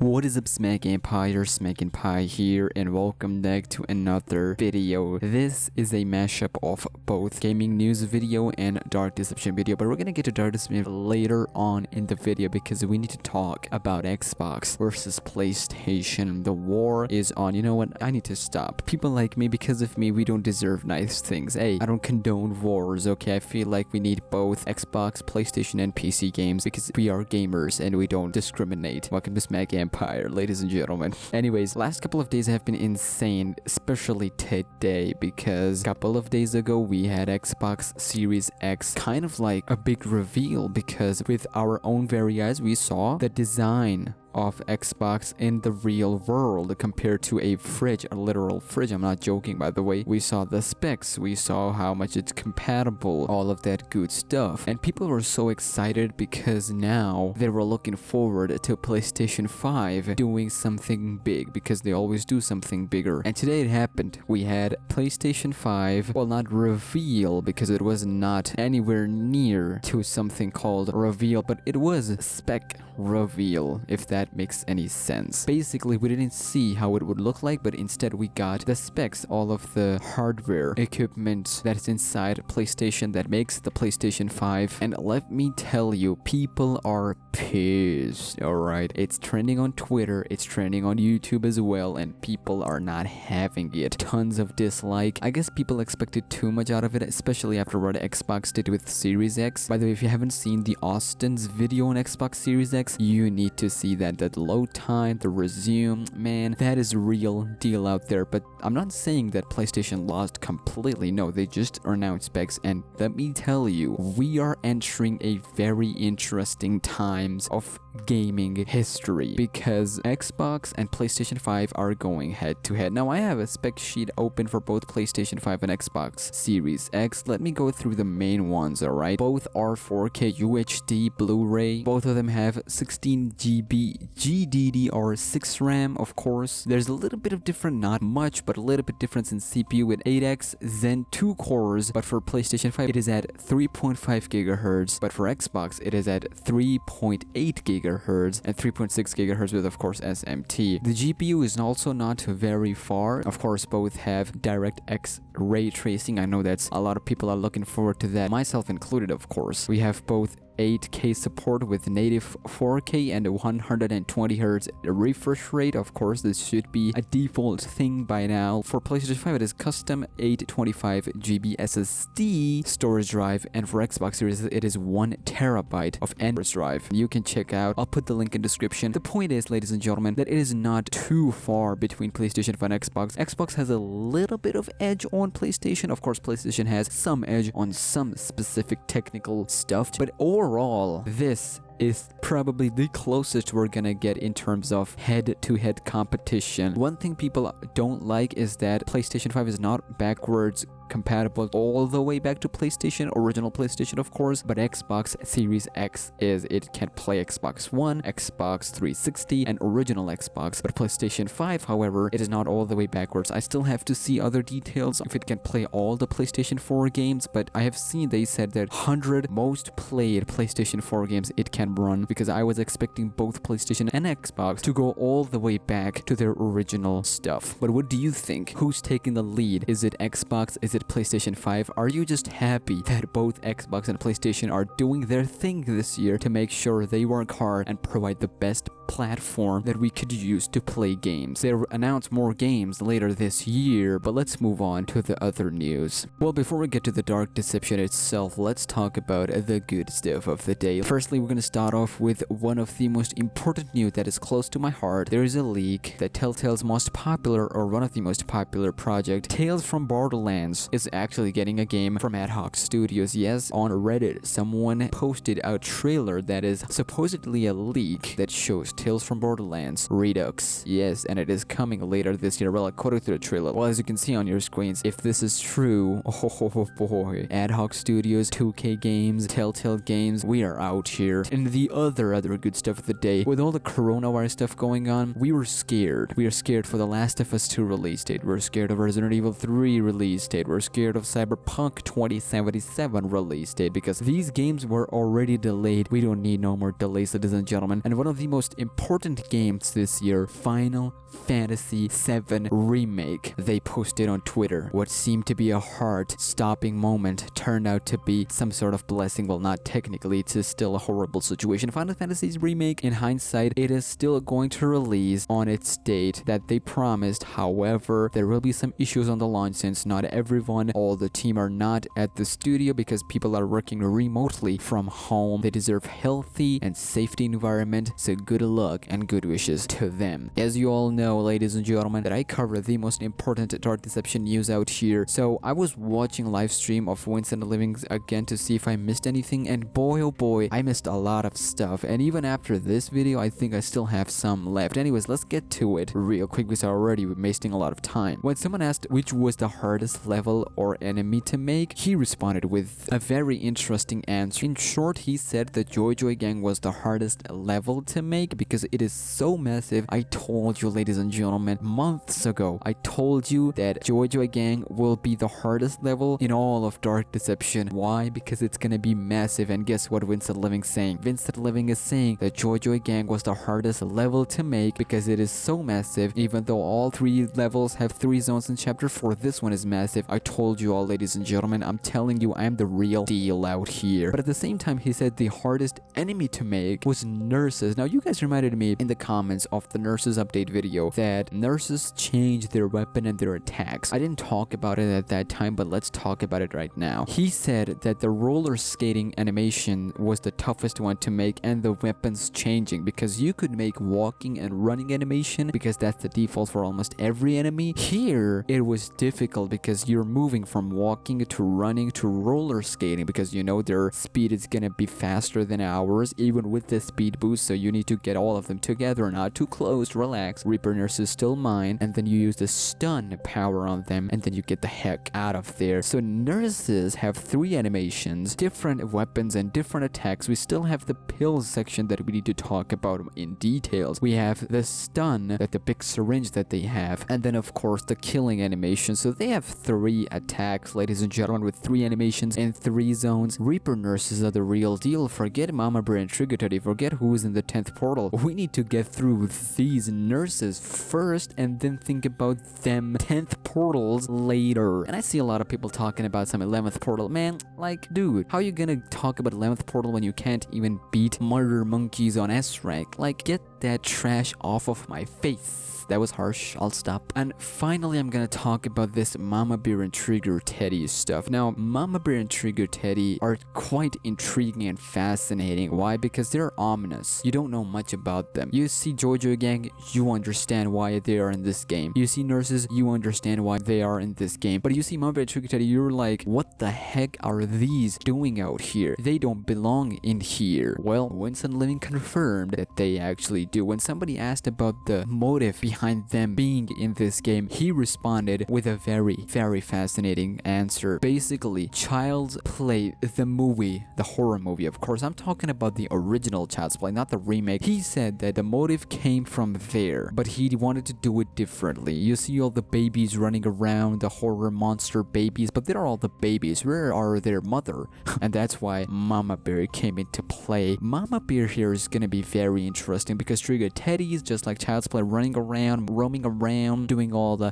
What is up, SmackNPie here, and welcome back to another video. This is a mashup of both gaming news video and dark deception video, but we're gonna get to dark deception later on in the video because we need to talk about Xbox versus PlayStation. The war is on. You know what? I need to stop. People like me, because of me, we don't deserve nice things. Hey, I don't condone wars, okay? I feel like we need both Xbox, PlayStation, and PC games because we are gamers and we don't discriminate. Welcome to SmackNPie, ladies and gentlemen. Anyways, last couple of days have been insane, especially today, because a couple of days ago we had Xbox Series X, kind of like a big reveal, because with our own very eyes we saw the design of Xbox in the real world compared to a fridge, a literal fridge. I'm not joking, by the way. We saw the specs, we saw how much it's compatible, all of that good stuff, and people were so excited because now they were looking forward to PlayStation 5 doing something big, because they always do something bigger. And today it happened. We had PlayStation 5, well, not reveal because it was not anywhere near to something called reveal, but it was spec reveal, if that makes any sense. Basically, we didn't see how it would look like, but instead we got the specs, all of the hardware equipment that's inside PlayStation that makes the PlayStation 5. And let me tell you, people are pissed. Alright, it's trending on Twitter, it's trending on YouTube as well, and people are not having it. Tons of dislike. I guess people expected too much out of it, especially after what Xbox did with Series X. By the way, if you haven't seen the Austin's video on Xbox Series X, you need to see that. That load time, the resume, man, that is real deal out there. But I'm not saying that PlayStation lost completely. No, they just announced specs, and let me tell you, we are entering a very interesting times of gaming history, because Xbox and PlayStation 5 are going head to head. Now, I have a spec sheet open for both PlayStation 5 and Xbox Series X. Let me go through the main ones, alright? Both are 4K UHD Blu-ray. Both of them have 16 GB GDDR6 RAM, of course. There's a little bit of different, not much, but a little bit difference in CPU with 8X Zen 2 cores, but for PlayStation 5 it is at 3.5 GHz, but for Xbox it is at 3.8 GHz and 3.6 GHz with, of course, SMT. The GPU is also not very far. Of course, both have DirectX ray tracing. I know that's a lot of people are looking forward to that, myself included, of course. We have both 8K support with native 4K and 120 Hz refresh rate. Of course, this should be a default thing by now. For PlayStation 5, it is custom 825 GB SSD storage drive, and for Xbox Series, it is 1 terabyte of storage drive. You can check out, I'll put the link in description. The point is, ladies and gentlemen, that it is not too far between PlayStation 5 and Xbox. Xbox has a little bit of edge on PlayStation. Of course, PlayStation has some edge on some specific technical stuff, but overall, this is probably the closest we're gonna get in terms of head-to-head competition. One thing people don't like is that PlayStation 5 is not backwards compatible all the way back to PlayStation, original PlayStation, of course, but Xbox Series X is. It can play Xbox One, Xbox 360, and original Xbox, but PlayStation 5, however, it is not all the way backwards. I still have to see other details if it can play all the PlayStation 4 games, but I have seen they said that 100 most played PlayStation 4 games it can run, because I was expecting both PlayStation and Xbox to go all the way back to their original stuff. But what do you think? Who's taking the lead? Is it Xbox? Is it PlayStation 5? Are you just happy that both Xbox and PlayStation are doing their thing this year to make sure they work hard and provide the best platform that we could use to play games? They'll announce more games later this year, but let's move on to the other news. Well, before we get to the dark deception itself, let's talk about the good stuff of the day. Firstly, we're going to start off with one of the most important news that is close to my heart. There is a leak that Telltale's most popular, or one of the most popular project, Tales from Borderlands, is actually getting a game from Ad Hoc Studios. Yes, on Reddit, someone posted a trailer that is supposedly a leak that shows Tales from Borderlands Redux. Yes, and it is coming later this year. Well, according to the trailer. Well, as you can see on your screens, if this is true, oh boy, Ad Hoc Studios, 2K Games, Telltale Games, we are out here. And the other good stuff of the day, with all the coronavirus stuff going on, we were scared. We are scared for The Last of Us 2 release date. We're scared of Resident Evil 3 release date. We're scared of Cyberpunk 2077 release date, because these games were already delayed. We don't need no more delays, ladies and gentlemen. And one of the most important games this year, Final Fantasy VII Remake. They posted on Twitter. What seemed to be a heart-stopping moment turned out to be some sort of blessing. Well, not technically, it's still a horrible situation. Final Fantasy's Remake, in hindsight, it is still going to release on its date that they promised. However, there will be some issues on the launch since not everyone, all the team are not at the studio because people are working remotely from home. They deserve healthy and safety environment, so good luck and good wishes to them. As you all know, ladies and gentlemen, that I cover the most important Dark Deception news out here. So I was watching live stream of Winston Living again to see if I missed anything, and boy oh boy, I missed a lot of stuff. And even after this video, I think I still have some left. Anyways, let's get to it real quick because I already wasting a lot of time. When someone asked which was the hardest level or enemy to make, he responded with a very interesting answer. In short, he said the Joy Joy Gang was the hardest level to make because it is so massive. I told you, ladies and gentlemen, months ago, I told you that Joy Joy Gang will be the hardest level in all of Dark Deception. Why? Because it's gonna be massive. And guess what Vincent Living's saying? Vincent Living is saying that Joy Joy Gang was the hardest level to make because it is so massive. Even though all 3 levels have 3 zones in chapter 4, this one is massive. I told you all, ladies and gentlemen, I'm telling you, I am the real deal out here. But at the same time, he said the hardest enemy to make was nurses. Now, you guys reminded me in the comments of the nurses update video that nurses change their weapon and their attacks. I didn't talk about it at that time, but let's talk about it right now. He said that the roller skating animation was the toughest one to make and the weapons changing because you could make walking and running animation because that's the default for almost every enemy. Here, it was difficult because you're moving from walking to running to roller skating because you know their speed is gonna be faster than ours even with the speed boost, so you need to get all of them together, not too close, relax. Reaper Nurse is still mine, and then you use the stun power on them and then you get the heck out of there. So nurses have 3 animations, different weapons and different attacks. We still have the pills section that we need to talk about in details. We have the stun, that the big syringe that they have, and then of course the killing animation. So they have 3 attacks, ladies and gentlemen, with 3 animations in 3 zones. Reaper Nurses are the real deal. Forget Mama Bear and Trigger Teddy, forget who's in the 10th portal. We need to get through these nurses first and then think about them 10th portals later. And I see a lot of people talking about some 11th portal. Man, like, dude, how you gonna talk about 11th portal when you can't even beat murder monkeys on S rank? Like, get that trash off of my face. That was harsh. I'll stop. And finally, I'm gonna talk about this Mama Bear and Trigger Teddy stuff. Now, Mama Bear and Trigger Teddy are quite intriguing and fascinating. Why? Because they're ominous. You don't know much about them. You see Joy Joy Gang, you understand why they are in this game. You see nurses, you understand why they are in this game. But you see Mama Bear and Trigger Teddy, you're like, what the heck are these doing out here? They don't belong in here. Well, Winston Living confirmed that they actually do. When somebody asked about the motive behind them being in this game, he responded with a very, very fascinating answer. Basically, Child's Play, the movie, the horror movie, of course, I'm talking about the original Child's Play, not the remake. He said that the motive came from there, but he wanted to do it differently. You see all the babies running around, the horror monster babies, but they're all the babies. Where are their mother? And that's why Mama Bear came into play. Mama Bear here is gonna be very interesting because Trigger Teddy is just like Child's Play, running around, roaming around, doing all the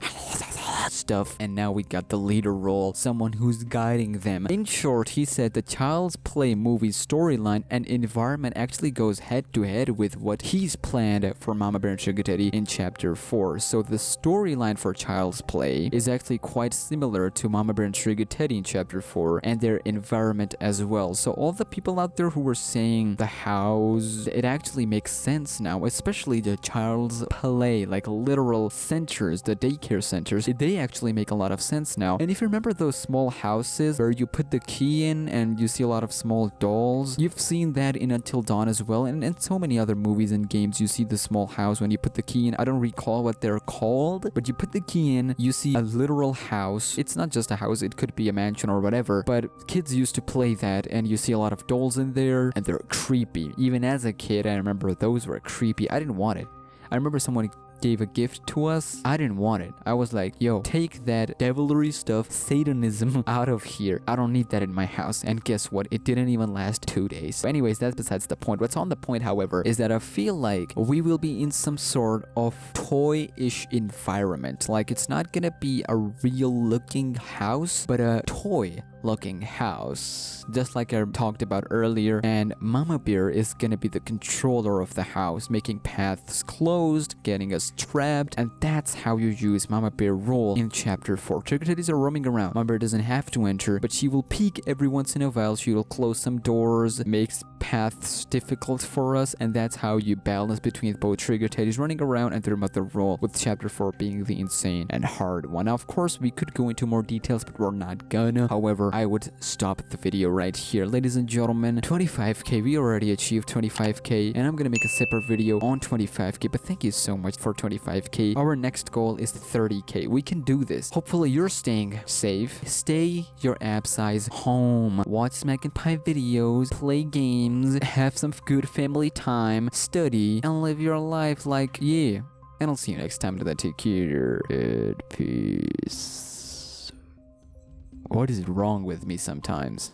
stuff, and now we got the leader role, someone who's guiding them. In short, he said the Child's Play movie storyline and environment actually goes head to head with what he's planned for Mama Bear and Trigger Teddy in chapter 4. So the storyline for Child's Play is actually quite similar to Mama Bear and Trigger Teddy in chapter 4 and their environment as well. So all the people out there who were saying the house, it actually makes sense now, especially the Child's Play, like literal centers, the daycare centers, they actually make a lot of sense now. And if you remember those small houses where you put the key in and you see a lot of small dolls, you've seen that in Until Dawn as well, and in so many other movies and games you see the small house when you put the key in. I don't recall what they're called, but you put the key in, you see a literal house. It's not just a house, it could be a mansion or whatever, but kids used to play that, and you see a lot of dolls in there and they're creepy. Even as a kid, I remember those were creepy. I didn't want it. I remember someone gave a gift to us, I didn't want it. I was like, yo, take that devilry stuff, Satanism out of here. I don't need that in my house. And guess what? It didn't even last 2 days. But anyways, that's besides the point. What's on the point, however, is that I feel like we will be in some sort of toy-ish environment. Like, it's not gonna be a real looking house, but a toy looking house, just like I talked about earlier. And Mama Bear is gonna be the controller of the house, making paths closed, getting us trapped, and that's how you use Mama Bear role in chapter 4. Trick-or-treaters are roaming around. Mama Bear doesn't have to enter, but she will peek every once in a while. She will close some doors, makes paths difficult for us, and that's how you balance between both trick-or-treaters running around and their mother role, with chapter 4 being the insane and hard one. Now, of course, we could go into more details, but we're not gonna. However, I would stop the video right here. Ladies and gentlemen, 25k, we already achieved 25k, and I'm gonna make a separate video on 25k, but thank you so much for 25k. Our next goal is 30k. We can do this. Hopefully you're staying safe. Stay your app size home. Watch SmackNPie videos, play games, have some good family time, study, and live your life like, yeah. And I'll see you next time. To that, take care and peace. What is wrong with me sometimes?